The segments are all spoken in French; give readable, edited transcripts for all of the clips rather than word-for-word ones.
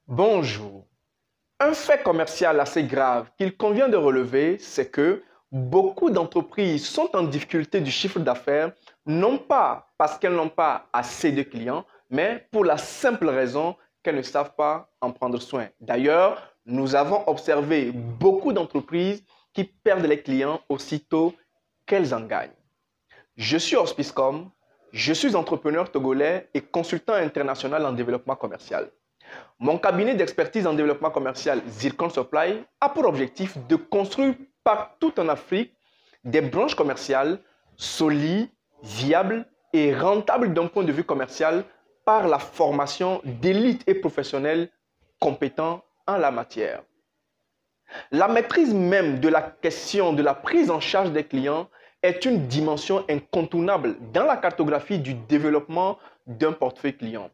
Bonjour. Un fait commercial assez grave qu'il convient de relever, c'est que beaucoup d'entreprises sont en difficulté du chiffre d'affaires, non pas parce qu'elles n'ont pas assez de clients, mais pour la simple raison qu'elles ne savent pas en prendre soin. D'ailleurs, nous avons observé beaucoup d'entreprises qui perdent les clients aussitôt qu'elles en gagnent. Je suis Hospicecom, je suis entrepreneur togolais et consultant international en développement commercial. Mon cabinet d'expertise en développement commercial Zircon Supply a pour objectif de construire partout en Afrique des branches commerciales solides, viables et rentables d'un point de vue commercial par la formation d'élites et professionnels compétents en la matière. La maîtrise même de la question de la prise en charge des clients est une dimension incontournable dans la cartographie du développement d'un portefeuille client.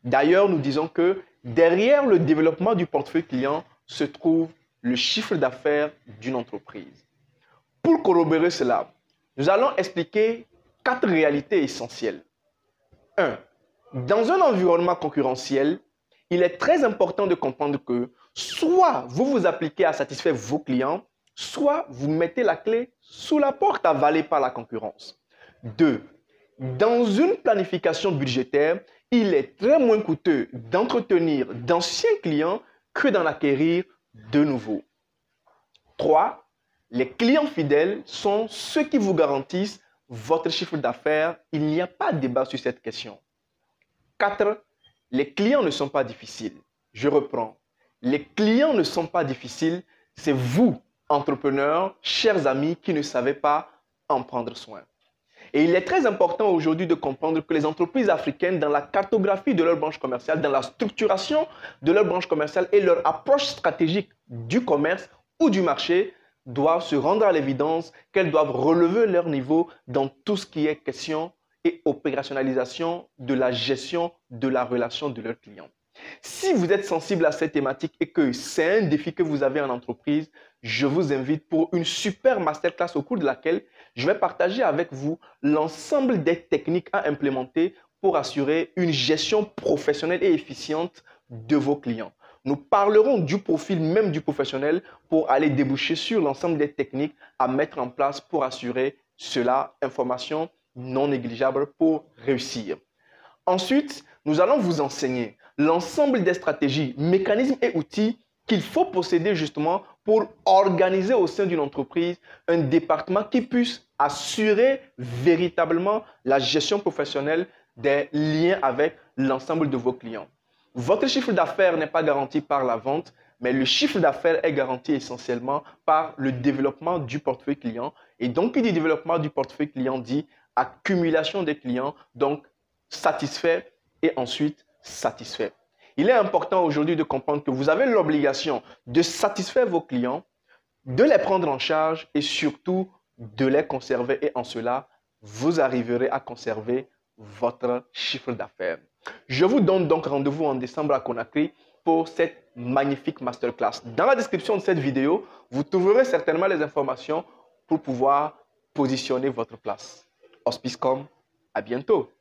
D'ailleurs, nous disons que derrière le développement du portefeuille client se trouve le chiffre d'affaires d'une entreprise. Pour corroborer cela, nous allons expliquer 4 réalités essentielles. 1. Dans un environnement concurrentiel, il est très important de comprendre que soit vous vous appliquez à satisfaire vos clients, soit vous mettez la clé sous la porte avalée par la concurrence. 2. Dans une planification budgétaire, il est très moins coûteux d'entretenir d'anciens clients que d'en acquérir de nouveaux. 3. Les clients fidèles sont ceux qui vous garantissent votre chiffre d'affaires. Il n'y a pas de débat sur cette question. 4. Les clients ne sont pas difficiles. Je reprends. Les clients ne sont pas difficiles. C'est vous, entrepreneurs, chers amis, qui ne savez pas en prendre soin. Et il est très important aujourd'hui de comprendre que les entreprises africaines, dans la cartographie de leur branche commerciale, dans la structuration de leur branche commerciale et leur approche stratégique du commerce ou du marché, doivent se rendre à l'évidence qu'elles doivent relever leur niveau dans tout ce qui est question et opérationnalisation de la gestion de la relation de leurs clients. Si vous êtes sensible à cette thématique et que c'est un défi que vous avez en entreprise, je vous invite pour une super masterclass au cours de laquelle je vais partager avec vous l'ensemble des techniques à implémenter pour assurer une gestion professionnelle et efficiente de vos clients. Nous parlerons du profil même du professionnel pour aller déboucher sur l'ensemble des techniques à mettre en place pour assurer cela, information non négligeable pour réussir. Ensuite, nous allons vous enseigner l'ensemble des stratégies, mécanismes et outils qu'il faut posséder justement pour organiser au sein d'une entreprise un département qui puisse assurer véritablement la gestion professionnelle des liens avec l'ensemble de vos clients. Votre chiffre d'affaires n'est pas garanti par la vente, mais le chiffre d'affaires est garanti essentiellement par le développement du portefeuille client. Et donc, qui dit développement du portefeuille client dit accumulation des clients, donc satisfait et ensuite satisfait. Il est important aujourd'hui de comprendre que vous avez l'obligation de satisfaire vos clients, de les prendre en charge et surtout de les conserver. Et en cela, vous arriverez à conserver votre chiffre d'affaires. Je vous donne donc rendez-vous en décembre à Conakry pour cette magnifique masterclass. Dans la description de cette vidéo, vous trouverez certainement les informations pour pouvoir positionner votre place. Hospicecom, à bientôt.